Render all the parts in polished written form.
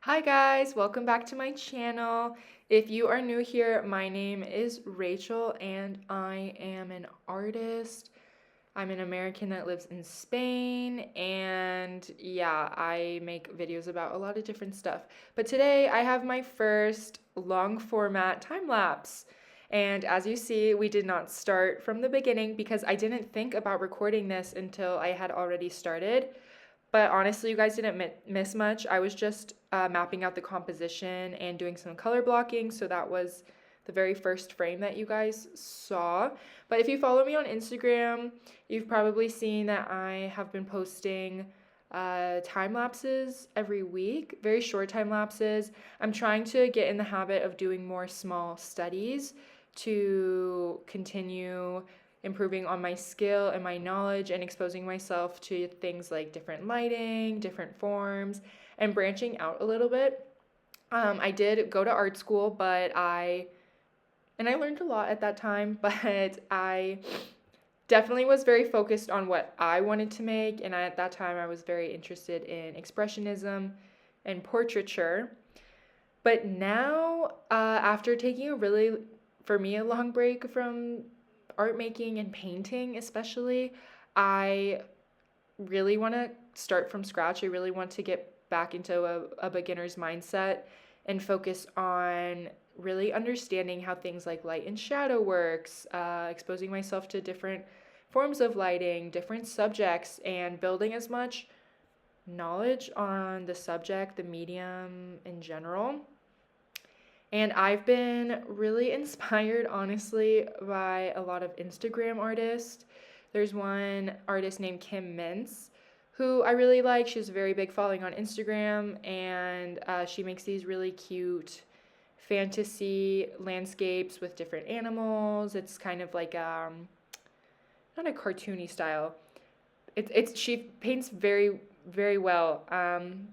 Hi guys, welcome back to my channel. If you are new here, my name is Rachel and I am an artist. I'm an American that lives in Spain and yeah, I make videos about a lot of different stuff. But today I have my first long format time lapse. And as you see, we did not start from the beginning because I didn't think about recording this until I had already started. But honestly, you guys didn't miss much. I was just mapping out the composition and doing some color blocking. So that was the very first frame that you guys saw. But if you follow me on Instagram, you've probably seen that I have been posting time lapses every week, very short time lapses. I'm trying to get in the habit of doing more small studies to continue improving on my skill and my knowledge and exposing myself to things like different lighting, different forms, and branching out a little bit. I did go to art school, and I learned a lot at that time, but I definitely was very focused on what I wanted to make, and at that time I was very interested in expressionism and portraiture. But now, after taking a really, for me, a long break from art making and painting, especially, I really want to start from scratch. I really want to get back into a beginner's mindset and focus on really understanding how things like light and shadow works, exposing myself to different forms of lighting, different subjects, and building as much knowledge on the subject, the medium in general. And I've been really inspired, honestly, by a lot of Instagram artists. There's one artist named Kim Mintz who I really like. She has a very big following on Instagram, and she makes these really cute fantasy landscapes with different animals. It's kind of like not a cartoony style. It's she paints very well,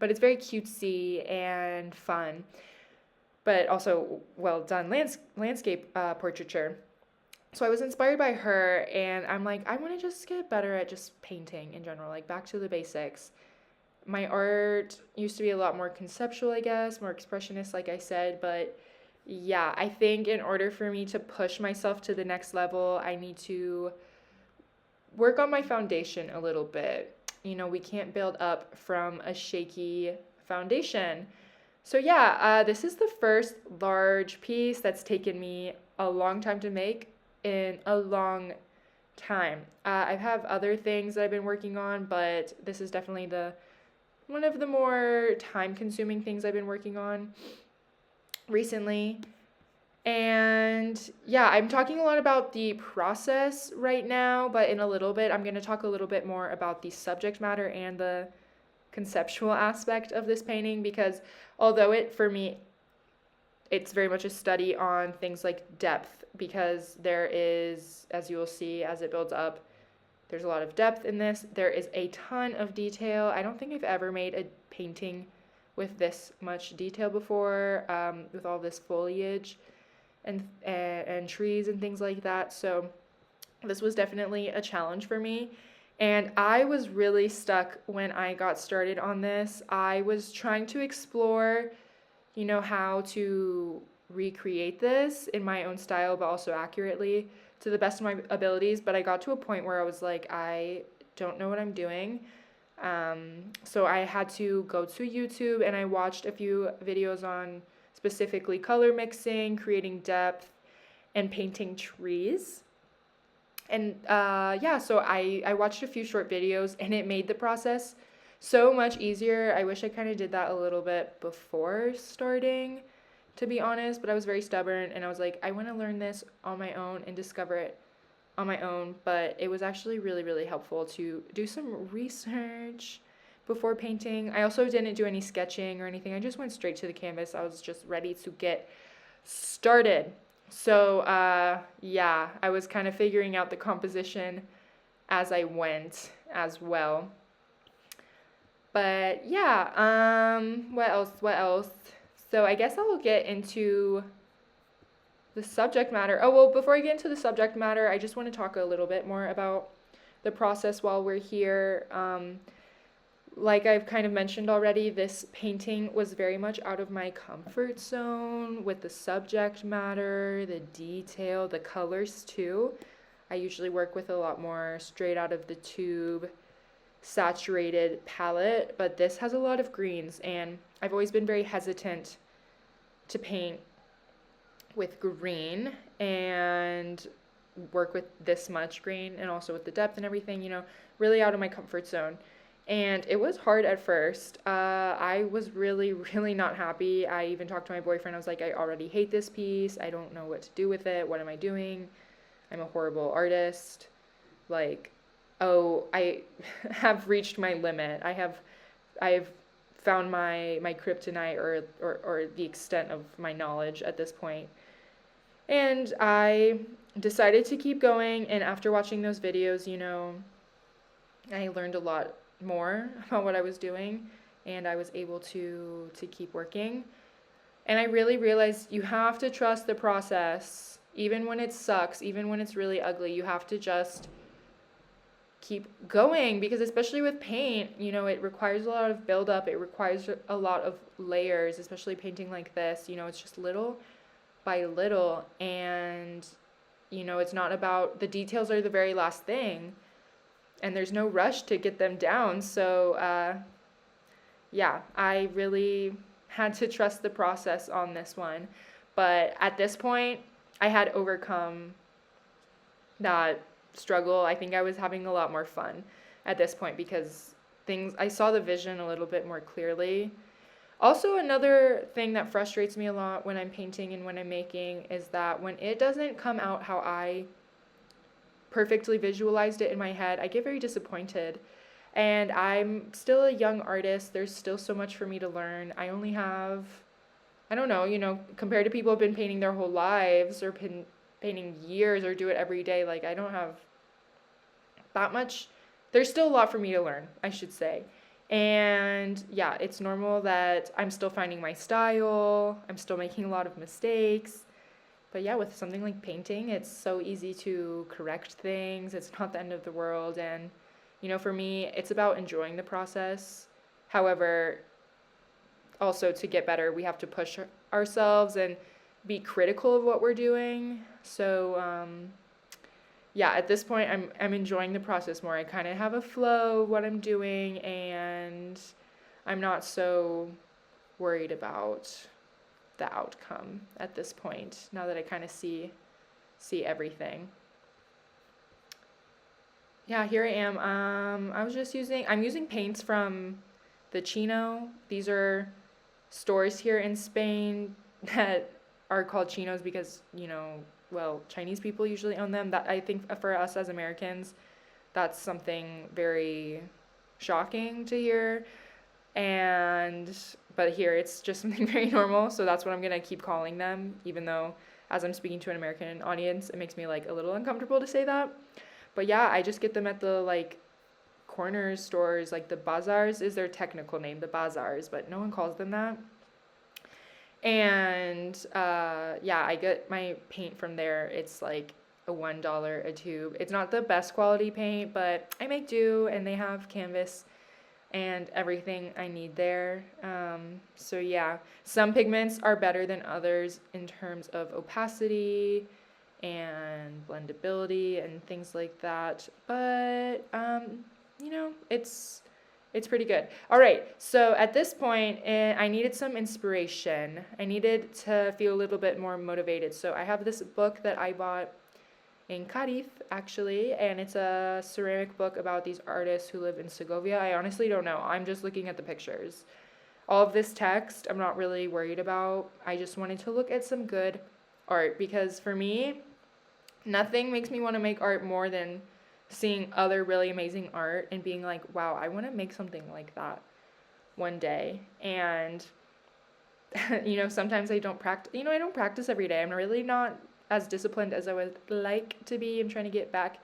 but it's very cutesy and fun, but also well done landscape portraiture. So I was inspired by her, and I'm like, I want to just get better at just painting in general, like back to the basics. My art used to be a lot more conceptual, I guess, more expressionist, like I said, but yeah, I think in order for me to push myself to the next level, I need to work on my foundation a little bit. You know, we can't build up from a shaky foundation. So yeah, this is the first large piece that's taken me a long time to make in a long time. I have other things that I've been working on, but this is definitely the one of the more time-consuming things I've been working on recently. And yeah, I'm talking a lot about the process right now, but in a little bit, I'm going to talk a little bit more about the subject matter and the conceptual aspect of this painting, because although for me, it's very much a study on things like depth, because there is, as you will see as it builds up, there's a lot of depth in this. There is a ton of detail. I don't think I've ever made a painting with this much detail before, with all this foliage and trees and things like that. So this was definitely a challenge for me. And I was really stuck when I got started on this. I was trying to explore, how to recreate this in my own style, but also accurately to the best of my abilities. But I got to a point where I was like, I don't know what I'm doing. So I had to go to YouTube and I watched a few videos on specifically color mixing, creating depth, and painting trees. And yeah, so I watched a few short videos and it made the process so much easier. I wish I kind of did that a little bit before starting, to be honest, but I was very stubborn and I was like, I want to learn this on my own and discover it on my own. But it was actually really, really helpful to do some research before painting. I also didn't do any sketching or anything. I just went straight to the canvas. I was just ready to get started. So yeah, I was kind of figuring out the composition as I went as well. But yeah, what else? So I guess I'll get into the subject matter. Oh, well, before I get into the subject matter, I just want to talk a little bit more about the process while we're here. like I've kind of mentioned already, this painting was very much out of my comfort zone with the subject matter, the detail, the colors too. I usually work with a lot more straight out of the tube saturated palette, but this has a lot of greens, and I've always been very hesitant to paint with green and work with this much green, and also with the depth and everything, really out of my comfort zone. And it was hard at first. I was really, really not happy. I even talked to my boyfriend. I was like, I already hate this piece. I don't know what to do with it. What am I doing? I'm a horrible artist. Like, oh, I have reached my limit. I've found my kryptonite, or the extent of my knowledge at this point. And I decided to keep going, and after watching those videos, I learned a lot more about what I was doing, and I was able to keep working. And I really realized you have to trust the process, even when it sucks, even when it's really ugly. You have to just keep going, because especially with paint, it requires a lot of buildup. It requires a lot of layers, especially painting like this. It's just little by little, and it's not about the details are the very last thing, and there's no rush to get them down. So yeah, I really had to trust the process on this one. But at this point, I had overcome that struggle. I think I was having a lot more fun at this point, because I saw the vision a little bit more clearly. Also, another thing that frustrates me a lot when I'm painting and when I'm making is that when it doesn't come out how I perfectly visualized it in my head, I get very disappointed. And I'm still a young artist. There's still so much for me to learn. I only have, I don't know, compared to people who've been painting their whole lives, or painting years, or do it every day, like I don't have that much. There's still a lot for me to learn, I should say. And yeah, it's normal that I'm still finding my style. I'm still making a lot of mistakes. But yeah, with something like painting, it's so easy to correct things. It's not the end of the world. And, for me, it's about enjoying the process. However, also to get better, we have to push ourselves and be critical of what we're doing. So, yeah, at this point, I'm enjoying the process more. I kind of have a flow of what I'm doing, and I'm not so worried about the outcome at this point, now that I kind of see everything. Yeah, here I am. I'm using paints from the Chino. These are stores here in Spain that are called Chinos because, well, Chinese people usually own them. That, I think, for us as Americans, that's something very shocking to hear. But here it's just something very normal, so that's what I'm gonna keep calling them, even though as I'm speaking to an American audience, it makes me like a little uncomfortable to say that. But yeah, I just get them at the like corner stores, like the bazaars is their technical name, the bazaars, but no one calls them that. And yeah, I get my paint from there. It's like a $1 a tube. It's not the best quality paint, but I make do, and they have canvas and everything I need there. So yeah, some pigments are better than others in terms of opacity and blendability and things like that. But it's pretty good. All right, so at this point, I needed some inspiration. I needed to feel a little bit more motivated. So I have this book that I bought in Cadiz, actually, and it's a ceramic book about these artists who live in Segovia. I honestly don't know. I'm just looking at the pictures. All of this text, I'm not really worried about. I just wanted to look at some good art, because for me, nothing makes me want to make art more than seeing other really amazing art and being like, wow, I want to make something like that one day. And sometimes I don't practice. I don't practice every day. I'm really not as disciplined as I would like to be. I'm trying to get back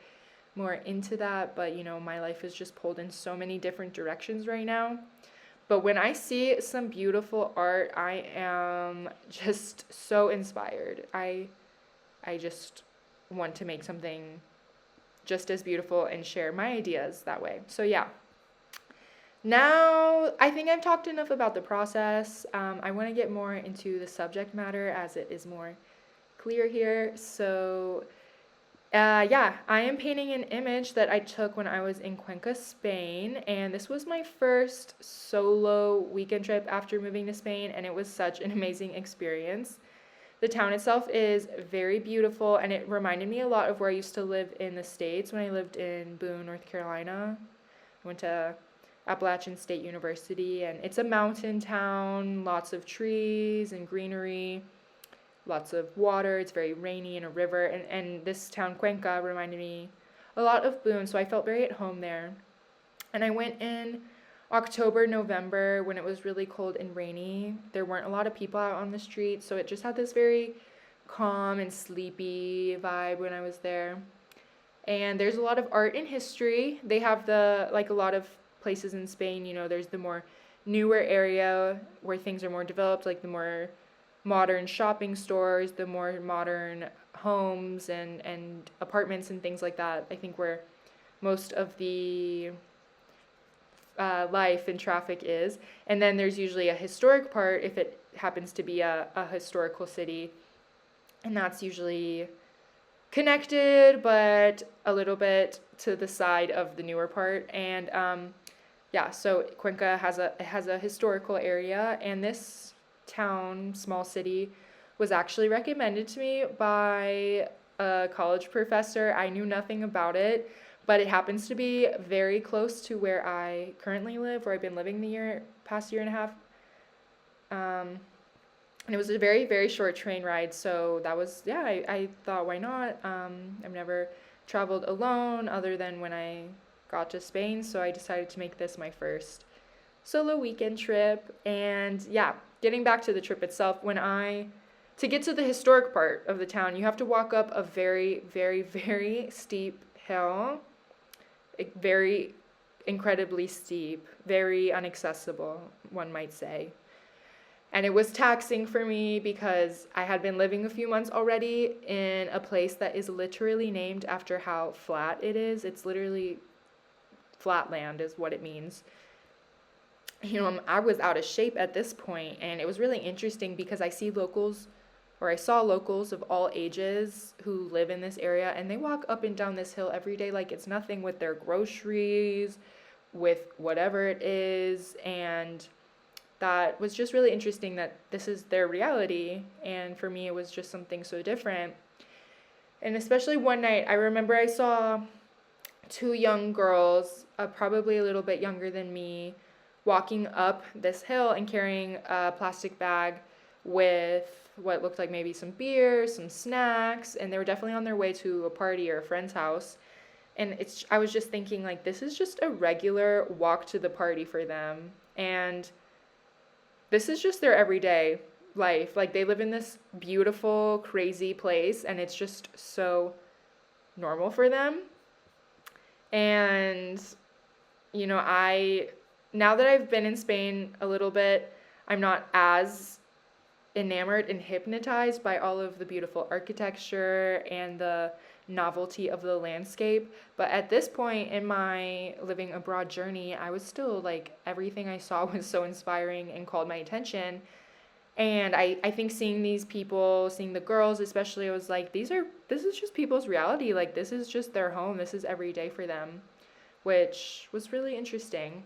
more into that, but my life is just pulled in so many different directions right now. But when I see some beautiful art, I am just so inspired. I just want to make something just as beautiful and share my ideas that way. So yeah, Now, I think I've talked enough about the process. I want to get more into the subject matter as it is more clear here. So, yeah, I am painting an image that I took when I was in Cuenca, Spain, and this was my first solo weekend trip after moving to Spain, and it was such an amazing experience. The town itself is very beautiful, and it reminded me a lot of where I used to live in the States when I lived in Boone, North Carolina. I went to Appalachian State University, and it's a mountain town, lots of trees and greenery, lots of water. It's very rainy and a river, and this town, Cuenca, reminded me a lot of Boone, so I felt very at home there. And I went in October, November when it was really cold and rainy. There weren't a lot of people out on the street, so it just had this very calm and sleepy vibe when I was there. And there's a lot of art and history. They have like a lot of places in Spain, there's the more newer area where things are more developed, like the more modern shopping stores, the more modern homes and apartments and things like that. I think where most of the life and traffic is. And then there's usually a historic part if it happens to be a historical city. And that's usually connected, but a little bit to the side of the newer part. And yeah, so Cuenca has a historical area, and this town, small city, was actually recommended to me by a college professor. I knew nothing about it, but it happens to be very close to where I currently live, where I've been living the past year and a half. And it was a very, very short train ride, so that was, yeah, I thought, why not? I've never traveled alone other than when I got to Spain, so I decided to make this my first solo weekend trip. And yeah, getting back to the trip itself, to get to the historic part of the town, you have to walk up a very, very, very steep hill, very incredibly steep, very inaccessible, one might say. And it was taxing for me because I had been living a few months already in a place that is literally named after how flat it is. It's literally flatland is what it means. I was out of shape at this point, and it was really interesting because I saw locals of all ages who live in this area, and they walk up and down this hill every day like it's nothing, with their groceries, with whatever it is, and that was just really interesting that this is their reality, and for me it was just something so different. And especially one night, I remember I saw two young girls, probably a little bit younger than me, walking up this hill and carrying a plastic bag with what looked like maybe some beer, some snacks, and they were definitely on their way to a party or a friend's house. And I was just thinking, like, this is just a regular walk to the party for them, and this is just their everyday life. Like, they live in this beautiful, crazy place, and it's just so normal for them. And now that I've been in Spain a little bit, I'm not as enamored and hypnotized by all of the beautiful architecture and the novelty of the landscape. But at this point in my living abroad journey, I was still like, everything I saw was so inspiring and called my attention. And I think seeing these people, seeing the girls especially, I was like, this is just people's reality. Like, this is just their home. This is every day for them, which was really interesting.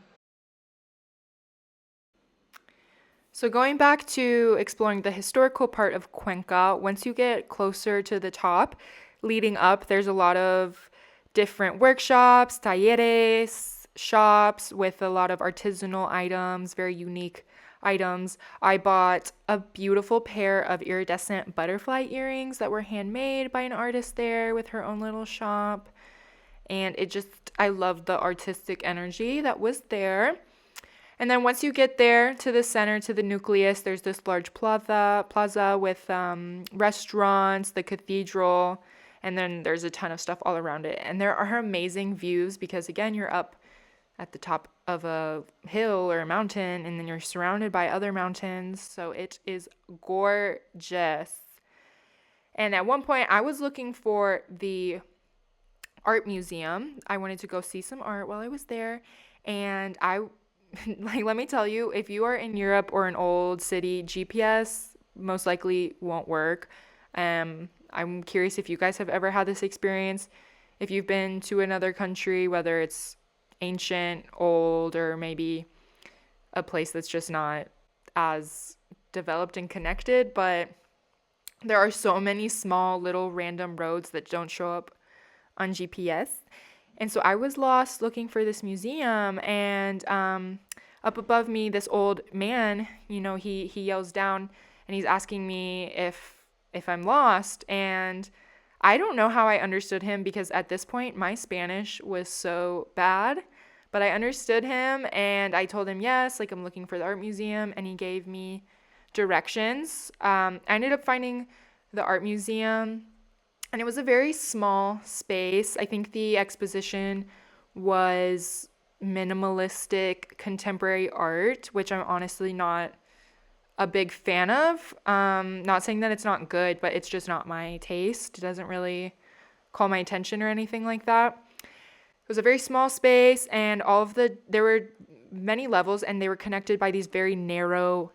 So going back to exploring the historical part of Cuenca, once you get closer to the top, leading up, there's a lot of different workshops, talleres, shops with a lot of artisanal items, very unique items. I bought a beautiful pair of iridescent butterfly earrings that were handmade by an artist there with her own little shop. And I loved the artistic energy that was there. And then once you get there to the center, to the nucleus, there's this large plaza with restaurants, the cathedral, and then there's a ton of stuff all around it. And there are amazing views because, again, you're up at the top of a hill or a mountain, and then you're surrounded by other mountains. So it is gorgeous. And at one point, I was looking for the art museum. I wanted to go see some art while I was there, and I like, let me tell you, if you are in Europe or an old city, GPS most likely won't work. I'm curious if you guys have ever had this experience. If you've been to another country, whether it's ancient, old, or maybe a place that's just not as developed and connected, but there are so many small little random roads that don't show up on GPS. And so I was lost looking for this museum, and up above me, this old man, he yells down and he's asking me if I'm lost. And I don't know how I understood him because at this point my Spanish was so bad, but I understood him and I told him yes, like I'm looking for the art museum, and he gave me directions. I ended up finding the art museum, and it was a very small space. I think the exposition was minimalistic contemporary art, which I'm honestly not a big fan of. Not saying that it's not good, but it's just not my taste. It doesn't really call my attention or anything like that. It was a very small space, and there were many levels, and they were connected by these very narrow,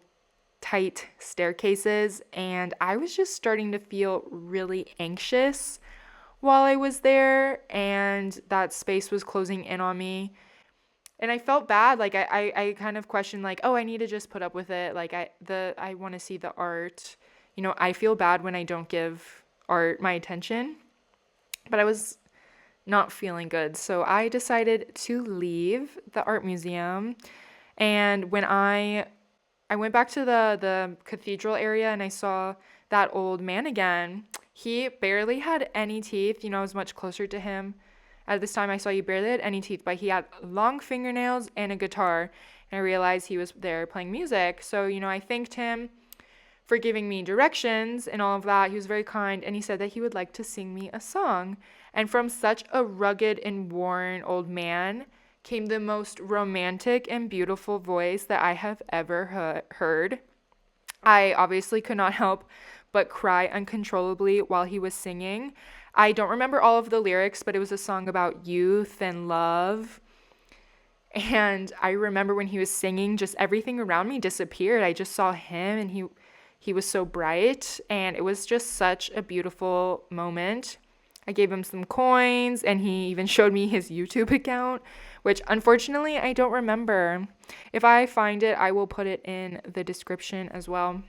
tight staircases, and I was just starting to feel really anxious while I was there, and that space was closing in on me. And I felt bad. Like I kind of questioned, like, oh, I need to just put up with it. Like I want to see the art. I feel bad when I don't give art my attention. But I was not feeling good. So I decided to leave the art museum. And when I went back to the cathedral area and I saw that old man again, he barely had any teeth. I was much closer to him. At this time I saw he barely had any teeth, but he had long fingernails and a guitar. And I realized he was there playing music. So, I thanked him for giving me directions and all of that. He was very kind, and he said that he would like to sing me a song. And from such a rugged and worn old man came the most romantic and beautiful voice that I have ever heard. I obviously could not help but cry uncontrollably while he was singing. I don't remember all of the lyrics, but it was a song about youth and love. And I remember when he was singing, just everything around me disappeared. I just saw him, and he was so bright, and it was just such a beautiful moment. I gave him some coins, and he even showed me his YouTube account, which unfortunately I don't remember. If I find it, I will put it in the description as well.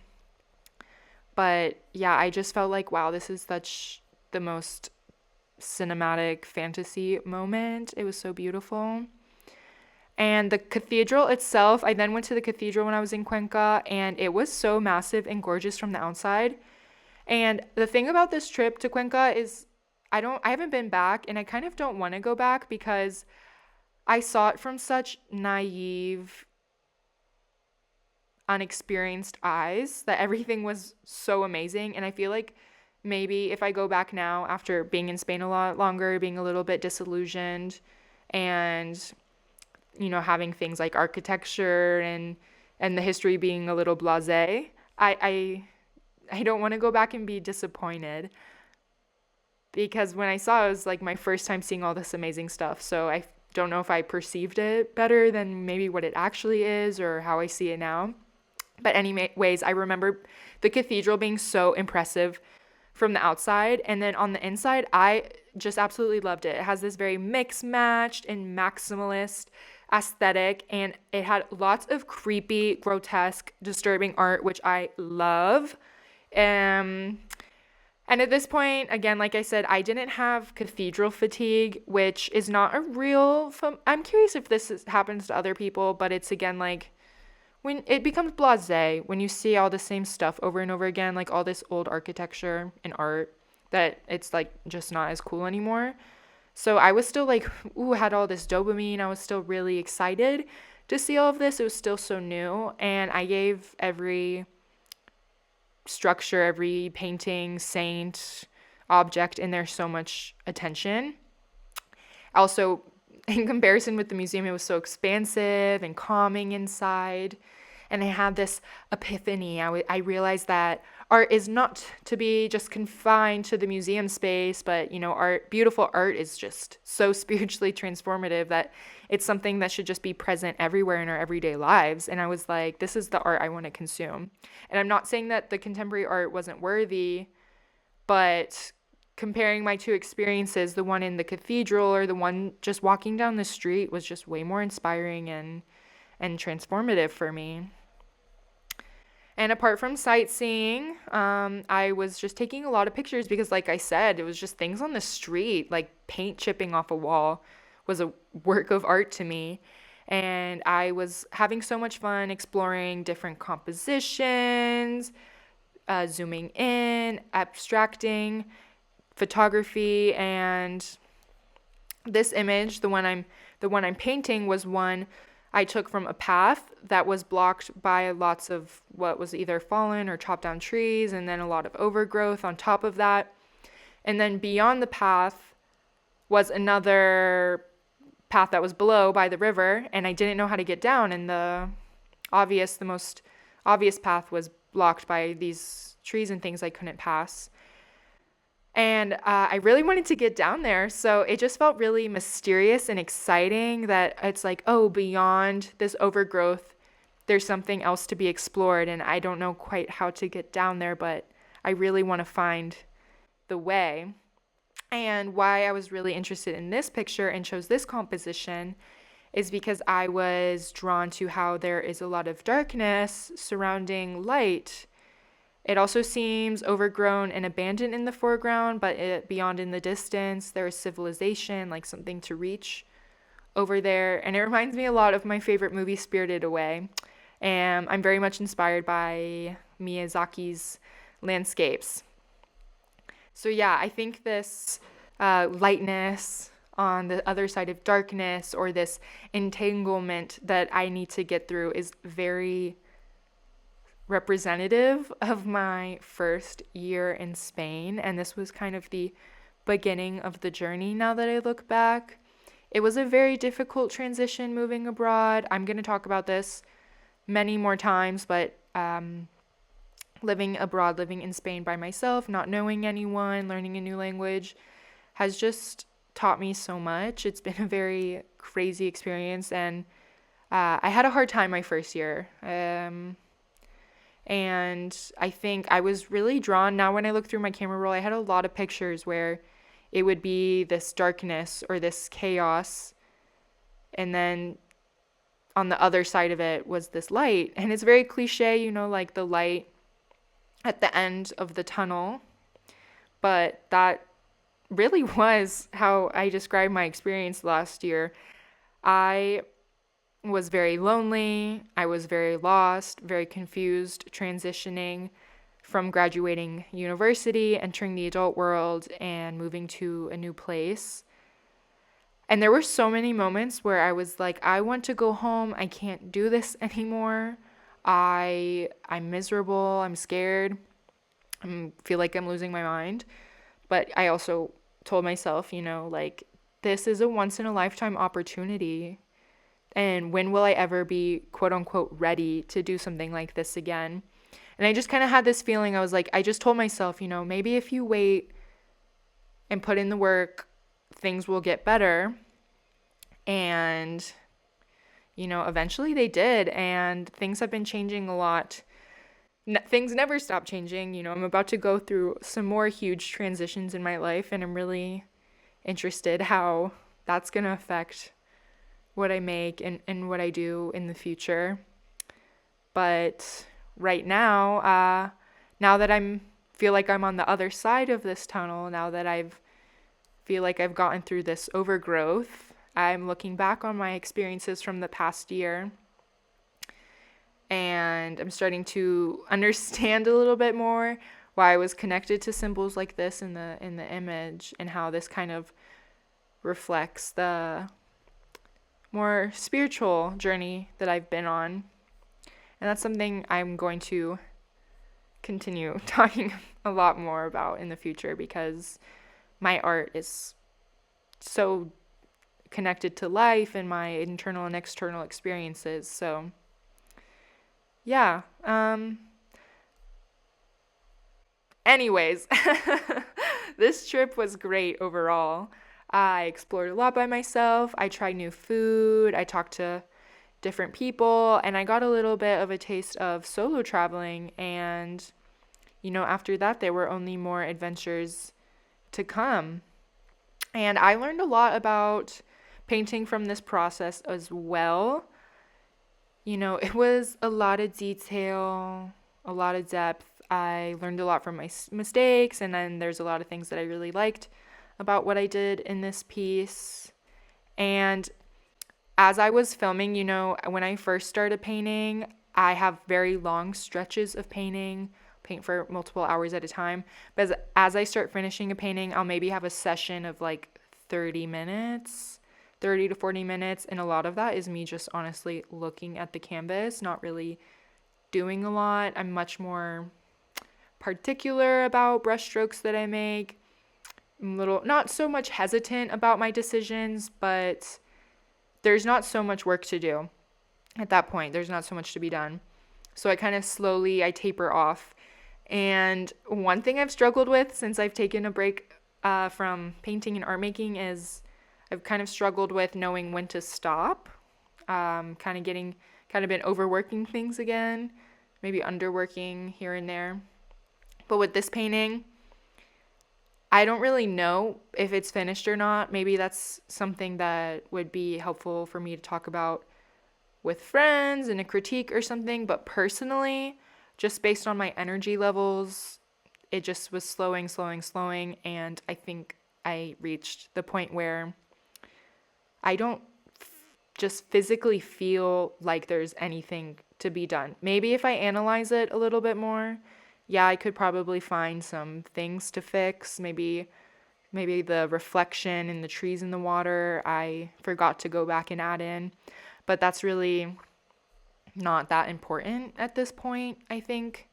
But yeah, I just felt like, wow, this is such the most cinematic fantasy moment. It was so beautiful. And the cathedral itself, I then went to the cathedral when I was in Cuenca, and it was so massive and gorgeous from the outside. And the thing about this trip to Cuenca is I haven't been back, and I kind of don't want to go back because I saw it from such naive, unexperienced eyes that everything was so amazing. And I feel like maybe if I go back now after being in Spain a lot longer, being a little bit disillusioned, and having things like architecture and the history being a little blasé, I don't want to go back and be disappointed, because when I saw it, it was like my first time seeing all this amazing stuff. So I don't know if I perceived it better than maybe what it actually is or how I see it now. But anyways, I remember the cathedral being so impressive from the outside, and then on the inside, I just absolutely loved it. It has this very mix-matched and maximalist aesthetic, and it had lots of creepy, grotesque, disturbing art, which I love. And at this point, again, like I said, I didn't have cathedral fatigue, which is not a real... I'm curious if happens to other people, but it's, again, like, when it becomes blasé, when you see all the same stuff over and over again, like all this old architecture and art, that it's, like, just not as cool anymore. So I was still, like, had all this dopamine. I was still really excited to see all of this. It was still so new, and I gave every structure, every painting, saint, object in there so much attention. Also, in comparison with the museum, it was so expansive and calming inside. And I had this epiphany. I realized that art is not to be just confined to the museum space, but, beautiful art is just so spiritually transformative that it's something that should just be present everywhere in our everyday lives. And I was like, this is the art I want to consume. And I'm not saying that the contemporary art wasn't worthy, but comparing my two experiences, the one in the cathedral or the one just walking down the street, was just way more inspiring and transformative for me. And apart from sightseeing, I was just taking a lot of pictures because, like I said, it was just things on the street, like paint chipping off a wall was a work of art to me. And I was having so much fun exploring different compositions, zooming in, abstracting, photography, and this image, the one I'm painting, was one I took from a path that was blocked by lots of what was either fallen or chopped down trees, and then a lot of overgrowth on top of that. And then beyond the path was another path that was below by the river, and I didn't know how to get down, and the most obvious path was blocked by these trees and things I couldn't pass. And I really wanted to get down there. So it just felt really mysterious and exciting that it's like, oh, beyond this overgrowth, there's something else to be explored. And I don't know quite how to get down there, but I really want to find the way. And why I was really interested in this picture and chose this composition is because I was drawn to how there is a lot of darkness surrounding light. It also seems overgrown and abandoned in the foreground, but beyond in the distance, there is civilization, like something to reach over there. And it reminds me a lot of my favorite movie, Spirited Away. And I'm very much inspired by Miyazaki's landscapes. So yeah, I think this lightness on the other side of darkness, or this entanglement that I need to get through, is very representative of my first year in Spain. And this was kind of the beginning of the journey now that I look back. It was a very difficult transition moving abroad. I'm going to talk about this many more times, but living abroad, living in Spain by myself, not knowing anyone, learning a new language, has just taught me so much. It's been a very crazy experience, and I had a hard time my first year. And I think I was really drawn. Now when I look through my camera roll, I had a lot of pictures where it would be this darkness or this chaos, and then on the other side of it was this light. And it's very cliche, like the light at the end of the tunnel. But that really was how I described my experience last year. I was very lonely. I was very lost, very confused, transitioning from graduating university, entering the adult world, and moving to a new place. And there were so many moments where I was like, I want to go home. I can't do this anymore. I'm miserable. I'm scared. I feel like I'm losing my mind. But I also told myself, this is a once in a lifetime opportunity. And when will I ever be, quote unquote, ready to do something like this again? And I just kind of had this feeling. I was like, I just told myself, maybe if you wait and put in the work, things will get better. And, eventually they did. And things have been changing a lot. Things never stop changing. I'm about to go through some more huge transitions in my life. And I'm really interested how that's going to affect what I make and what I do in the future. But right now, now that feel like I'm on the other side of this tunnel, now that feel like I've gotten through this overgrowth, I'm looking back on my experiences from the past year, and I'm starting to understand a little bit more why I was connected to symbols like this in the image, and how this kind of reflects the more spiritual journey that I've been on. And that's something I'm going to continue talking a lot more about in the future, because my art is so connected to life and my internal and external experiences. So yeah. Anyways, this trip was great overall. I explored a lot by myself. I tried new food. I talked to different people, and I got a little bit of a taste of solo traveling. And, after that, there were only more adventures to come. And I learned a lot about painting from this process as well. It was a lot of detail, a lot of depth. I learned a lot from my mistakes, and then there's a lot of things that I really liked about what I did in this piece. And as I was filming, when I first started painting, I have very long stretches of paint for multiple hours at a time. But as I start finishing a painting, I'll maybe have a session of like 30 minutes, 30 to 40 minutes. And a lot of that is me just honestly looking at the canvas, not really doing a lot. I'm much more particular about brushstrokes that I make. I'm not so much hesitant about my decisions, but there's not so much work to do at that point. There's not so much to be done. So I kind of I taper off. And one thing I've struggled with since I've taken a break from painting and art making is I've kind of struggled with knowing when to stop. Kind of been overworking things again, maybe underworking here and there. But with this painting, I don't really know if it's finished or not. Maybe that's something that would be helpful for me to talk about with friends in a critique or something. But personally, just based on my energy levels, it just was slowing. And I think I reached the point where I don't just physically feel like there's anything to be done. Maybe if I analyze it a little bit more, yeah, I could probably find some things to fix. Maybe the reflection in the trees in the water, I forgot to go back and add in. But that's really not that important at this point, I think.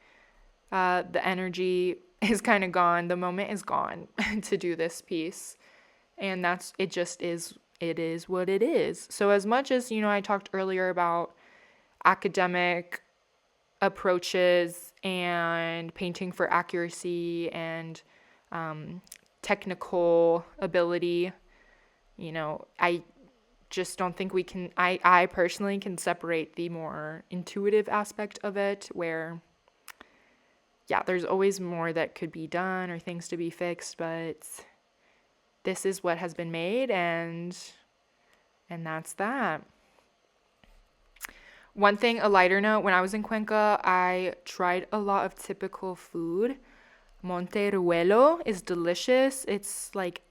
The energy is kind of gone. The moment is gone to do this piece. And it is what it is. So as much as, I talked earlier about academic approaches and painting for accuracy and technical ability, I just don't think we can, I personally can separate the more intuitive aspect of it where, yeah, there's always more that could be done or things to be fixed, but this is what has been made and that's that. One thing, a lighter note, when I was in Cuenca, I tried a lot of typical food. Monteruelo is delicious. It's like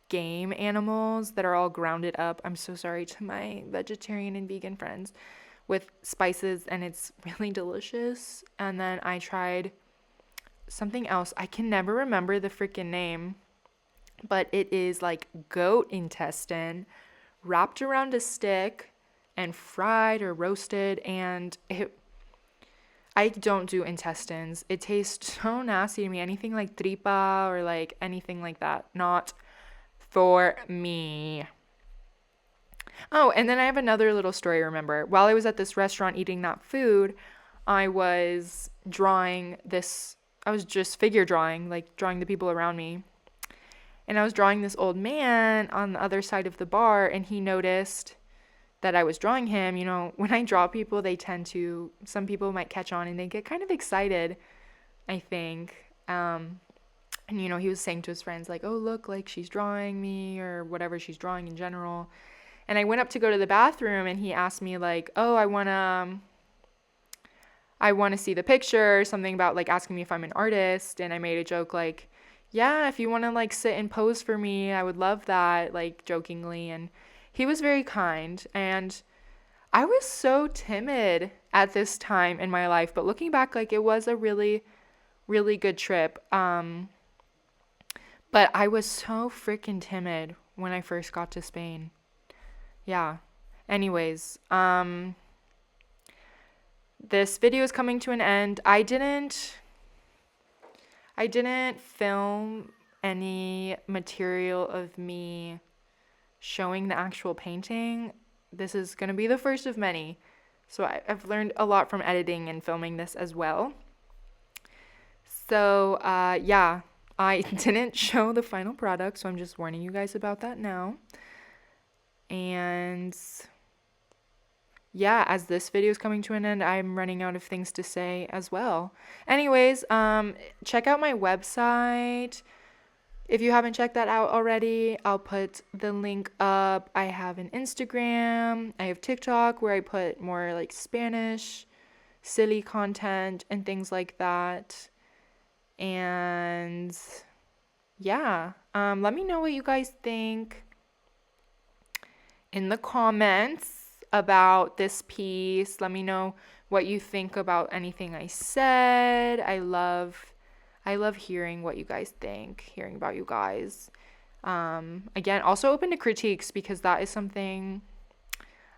game animals that are all grounded up. I'm so sorry to my vegetarian and vegan friends, with spices, and it's really delicious. And then I tried something else. I can never remember the freaking name, but it is like goat intestine wrapped around a stick and fried or roasted, and I don't do intestines. It tastes so nasty to me. Anything like tripa or like anything like that, not for me. Oh, and then I have another little story, remember. While I was at this restaurant eating that food, I was just figure drawing, like drawing the people around me. And I was drawing this old man on the other side of the bar, and he noticed that I was drawing him. When I draw people, some people might catch on and they get kind of excited, I think. And, he was saying to his friends, like, oh, look, like she's drawing me or whatever she's drawing in general. And I went up to go to the bathroom and he asked me like, oh, I want to see the picture, or something about like asking me if I'm an artist. And I made a joke like, yeah, if you want to like sit and pose for me, I would love that, like jokingly. And he was very kind, and I was so timid at this time in my life, but looking back, like it was a really, really good trip. But I was so freaking timid when I first got to Spain. Yeah. Anyways, this video is coming to an end. I didn't film any material of me showing the actual painting. This is going to be the first of many. So I've learned a lot from editing and filming this as well. So yeah, I didn't show the final product, so I'm just warning you guys about that now. And yeah, as this video is coming to an end, I'm running out of things to say as well. Anyways, check out my website. If you haven't checked that out already, I'll put the link up. I have an Instagram, I have TikTok where I put more like Spanish, silly content and things like that. And yeah, let me know what you guys think in the comments about this piece. Let me know what you think about anything I said. I love hearing what you guys think, hearing about you guys. Again, also open to critiques, because that is something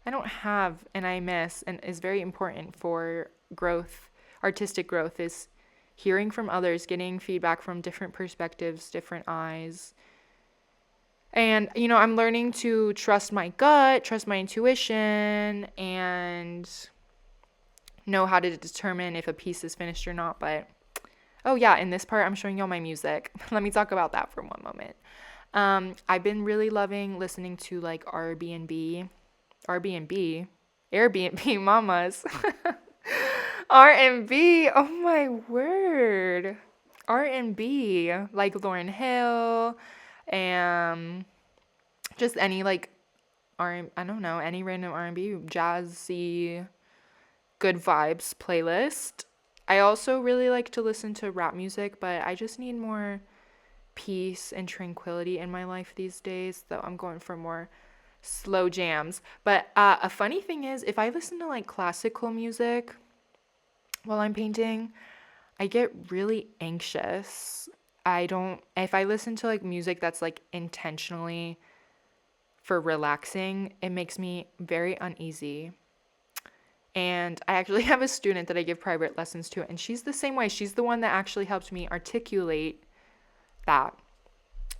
I don't have and I miss and is very important for growth, artistic growth, is hearing from others, getting feedback from different perspectives, different eyes. And, I'm learning to trust my gut, trust my intuition, and know how to determine if a piece is finished or not. But, oh yeah, in this part, I'm showing y'all my music. Let me talk about that for one moment. I've been really loving listening to like Airbnb mamas. R&B, oh my word. R&B, like Lauryn Hill, and just any like I don't know, any random R&B, jazzy, good vibes playlist. I also really like to listen to rap music, but I just need more peace and tranquility in my life these days, so I'm going for more slow jams. But a funny thing is, if I listen to like classical music while I'm painting, I get really anxious. If I listen to like music that's like intentionally for relaxing, it makes me very uneasy. And I actually have a student that I give private lessons to, and she's the same way. She's the one that actually helped me articulate that.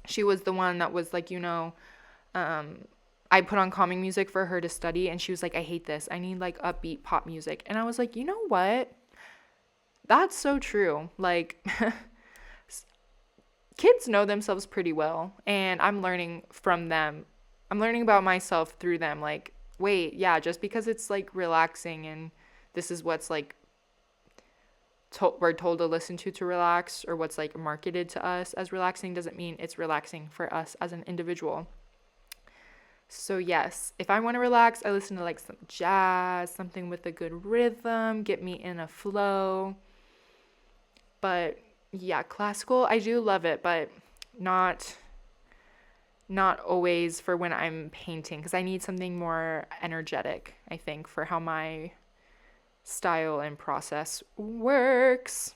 She was the one that was like, I put on calming music for her to study, and she was like, I hate this. I need like upbeat pop music. And I was like, you know what? That's so true. Like, kids know themselves pretty well, and I'm learning from them. I'm learning about myself through them. Like, wait, yeah, just because it's like relaxing and this is what's like we're told to listen to relax, or what's like marketed to us as relaxing, doesn't mean it's relaxing for us as an individual. So yes, if I want to relax, I listen to like some jazz, something with a good rhythm, get me in a flow. But yeah, classical, I do love it, but not always for when I'm painting, because I need something more energetic, I think, for how my style and process works.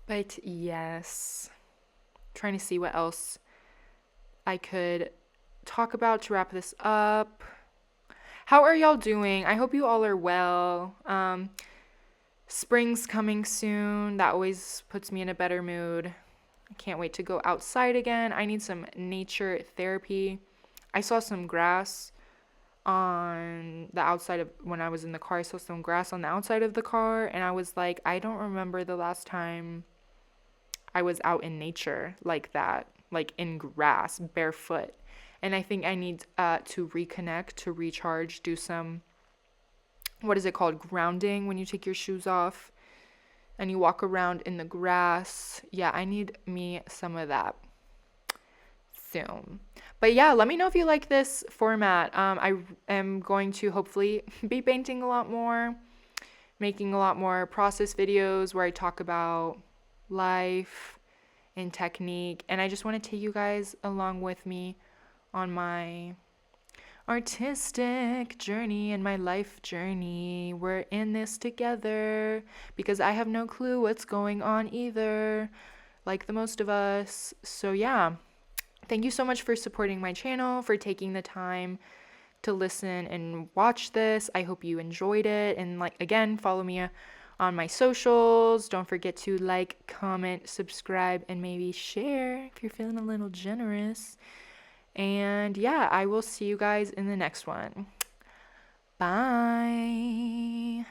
But yes, trying to see what else I could talk about to wrap this up. How are y'all doing? I hope you all are well. Spring's coming soon. That always puts me in a better mood. I can't wait to go outside again. I need some nature therapy. I saw some grass on the outside of, when I was in the car, I saw some grass on the outside of the car, and I was like, I don't remember the last time I was out in nature like that, like in grass, barefoot. And I think I need to reconnect, to recharge, do some, what is it called, grounding, when you take your shoes off and you walk around in the grass. Yeah, I need me some of that soon. But yeah, let me know if you like this format. I am going to hopefully be painting a lot more, making a lot more process videos where I talk about life and technique. And I just want to take you guys along with me on my artistic journey and my life journey. We're in this together, because I have no clue what's going on either, like the most of us. So yeah, thank you so much for supporting my channel, for taking the time to listen and watch this. I hope you enjoyed it. And like, again, follow me on my socials. Don't forget to like, comment, subscribe, and maybe share if you're feeling a little generous. And yeah, I will see you guys in the next one. Bye.